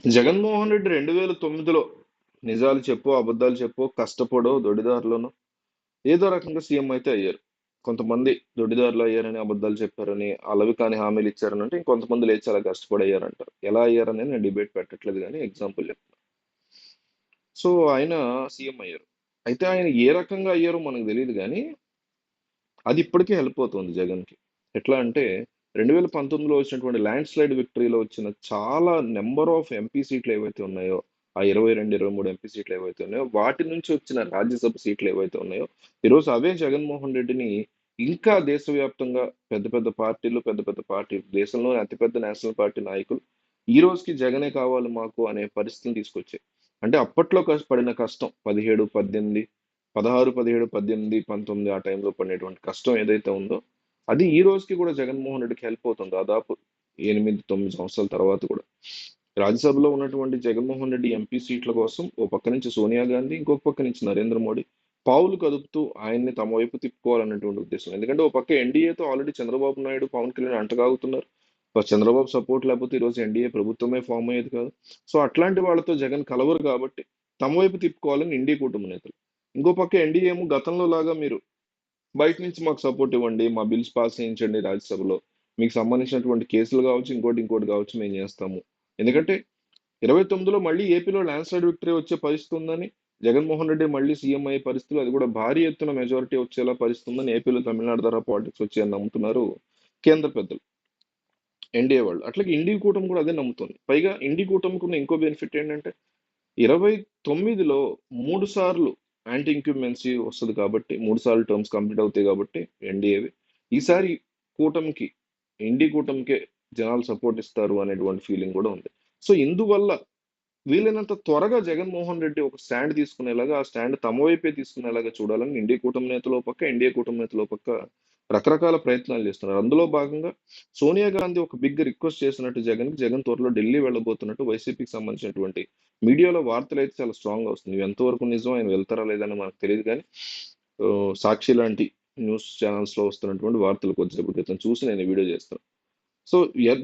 జగన్మోహన్ రెడ్డి 2009లో నిజాలు చెప్పు అబద్ధాలు చెప్పు కష్టపడో దొడిదారులను ఏదో రకంగా సీఎం అయితే అయ్యారు. కొంతమంది దొడిదారులు అయ్యారని అబద్ధాలు చెప్పారని అలవి కాని హామీలు ఇచ్చారని అంటే ఇంకొంతమంది లేచి చాలా కష్టపడి అయ్యారంటారు. ఎలా అయ్యారని నేను డిబేట్ పెట్టట్లేదు కానీ ఎగ్జాంపుల్ చెప్తాను. సో ఆయన సీఎం అయ్యారు. అయితే ఆయన ఏ రకంగా అయ్యారో మనకు తెలియదు కానీ అది ఇప్పటికే హెల్ప్ అవుతుంది జగన్కి. ఎట్లా అంటే 2019లో వచ్చినటువంటి ల్యాండ్ స్లైడ్ విక్టరీలో వచ్చిన చాలా నెంబర్ ఆఫ్ ఎంపీ సీట్లు ఏవైతే ఉన్నాయో, ఆ 22, 23 ఎంపీ సీట్లు ఏవైతే ఉన్నాయో, వాటి నుంచి వచ్చిన రాజ్యసభ సీట్లు ఏవైతే ఉన్నాయో, ఈరోజు అవే జగన్మోహన్ రెడ్డిని ఇంకా దేశవ్యాప్తంగా పెద్ద పెద్ద పార్టీలు, పెద్ద పెద్ద పార్టీలు, దేశంలోని అతిపెద్ద నేషనల్ పార్టీ నాయకులు ఈ రోజుకి జగనే కావాలి మాకు అనే పరిస్థితిని తీసుకొచ్చాయి. అంటే అప్పట్లో పడిన కష్టం 17, 18, 16, 17, 18, 19 ఆ టైంలో పడినటువంటి కష్టం ఏదైతే ఉందో అది ఈ రోజుకి కూడా జగన్మోహన్ రెడ్డికి హెల్ప్ అవుతుంది. దాదాపు 8, 9 సంవత్సరాల తర్వాత కూడా రాజ్యసభలో ఉన్నటువంటి జగన్మోహన్ రెడ్డి ఎంపీ సీట్ల కోసం ఓ పక్క నుంచి సోనియా గాంధీ, ఇంకొక పక్క నుంచి నరేంద్ర మోడీ పావులు కదుపుతూ ఆయన్ని తమ వైపు తిప్పుకోవాలన్నటువంటి ఉద్దేశం. ఎందుకంటే ఓ పక్క ఎన్డీఏతో ఆల్రెడీ చంద్రబాబు నాయుడు, పవన్ కళ్యాణ్ అంటగాగుతున్నారు. చంద్రబాబు సపోర్ట్ లేకపోతే ఈరోజు ఎన్డీఏ ప్రభుత్వమే ఫామ్ అయ్యేది కాదు. సో అట్లాంటి వాళ్ళతో జగన్ కలవరు కాబట్టి తమ వైపు తిప్పుకోవాలని ఎన్డీ కుటుంబ నేతలు. ఇంకో పక్క ఎన్డీఏ ఏమో గతంలో లాగా మీరు బయట నుంచి మాకు సపోర్ట్ ఇవ్వండి, మా బిల్స్ పాస్ చేయించండి రాజ్యసభలో, మీకు సంబంధించినటువంటి కేసులు కావచ్చు, ఇంకోటి కావచ్చు, మేము చేస్తాము. ఎందుకంటే 29లో మళ్ళీ ఏపీలో ల్యాండ్ స్లైడ్ విక్టరీ వచ్చే పరిస్థితి ఉందని, జగన్మోహన్ రెడ్డి మళ్ళీ సీఎం అయ్యే పరిస్థితులు, అది కూడా భారీ ఎత్తున మెజారిటీ వచ్చేలా పరిస్థితి ఉందని ఏపీలో తమిళనాడు ద్వారా పాలిటిక్స్ వచ్చాయని నమ్ముతున్నారు కేంద్ర పెద్దలు, ఎన్డీఏ వాళ్ళు. అట్లాగే ఇండి కూటమి కూడా అదే నమ్ముతుంది. పైగా ఇండి కూటమికి ఉన్న ఇంకో బెనిఫిట్ ఏంటంటే 29లో 3 సార్లు యాంటీ ఇంక్యుమెన్సీ వస్తుంది కాబట్టి 3 సార్లు టర్మ్స్ కంప్లీట్ అవుతాయి కాబట్టి ఎన్డీఏవి ఈసారి కూటమికి ఇండి కూటమికే జనాలు సపోర్ట్ ఇస్తారు అనేటువంటి ఫీలింగ్ కూడా ఉంది. సో ఇందువల్ల వీలైనంత త్వరగా జగన్మోహన్ రెడ్డి ఒక స్టాండ్ తీసుకునేలాగా, ఆ స్టాండ్ తమ వైపే తీసుకునేలాగా చూడాలని ఇండియా కూటమి నేతలో పక్క, ఎన్డీఏ కూటమి నేతలో పక్క రకరకాల ప్రయత్నాలు చేస్తున్నారు. అందులో భాగంగా సోనియా గాంధీ ఒక బిగ్ రిక్వెస్ట్ చేసినట్టు జగన్ త్వరలో ఢిల్లీ వెళ్ళబోతున్నట్టు వైసీపీకి సంబంధించినటువంటి మీడియాలో వార్తలు అయితే చాలా స్ట్రాంగ్ గా వస్తుంది. ఇవి ఎంతవరకు నిజం, ఆయన వెళ్తారా లేదని మనకు తెలియదు కానీ సాక్షి లాంటి న్యూస్ ఛానల్స్ లో వస్తున్నటువంటి వార్తలు కొద్దిసేపు క్రితం చూసి నేను ఈ వీడియో చేస్తాను. సో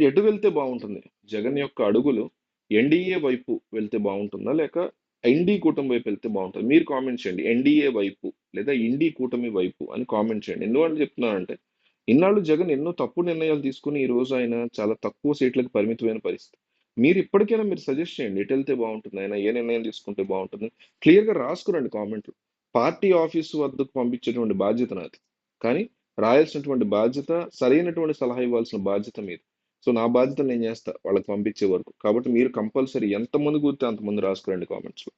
ఎటు వెళ్తే బాగుంటుంది జగన్ యొక్క అడుగులు? ఎన్డీఏ వైపు వెళ్తే బాగుంటుందా, లేక ఎన్డీ కూటమి వైపు వెళ్తే బాగుంటుంది? మీరు కామెంట్ చేయండి. ఎన్డీఏ వైపు లేదా ఇండి కూటమి వైపు అని కామెంట్ చేయండి. ఎందువల్ల చెప్తున్నానంటే ఇన్నాళ్ళు జగన్ ఎన్నో తప్పు నిర్ణయాలు తీసుకుని ఈ రోజు ఆయన చాలా తక్కువ సీట్లకు పరిమితమైన పరిస్థితి. మీరు ఇప్పటికైనా మీరు సజెస్ట్ చేయండి, ఎటు వెళ్తే బాగుంటుంది, ఆయన ఏ నిర్ణయం తీసుకుంటే బాగుంటుంది, క్లియర్ గా రాసుకురండి కామెంట్లు. పార్టీ ఆఫీసు వద్దకు పంపించేటువంటి బాధ్యత నాది, కానీ రాయాల్సినటువంటి బాధ్యత, సరైనటువంటి సలహా ఇవ్వాల్సిన బాధ్యత మీద. సో నా బాధ్యత నేను చేస్తా వాళ్ళకి పంపించే వరకు. కాబట్టి మీరు కంపల్సరీ ఎంతమంది కూర్తే అంతమంది రాసుకురండి కామెంట్స్ లో.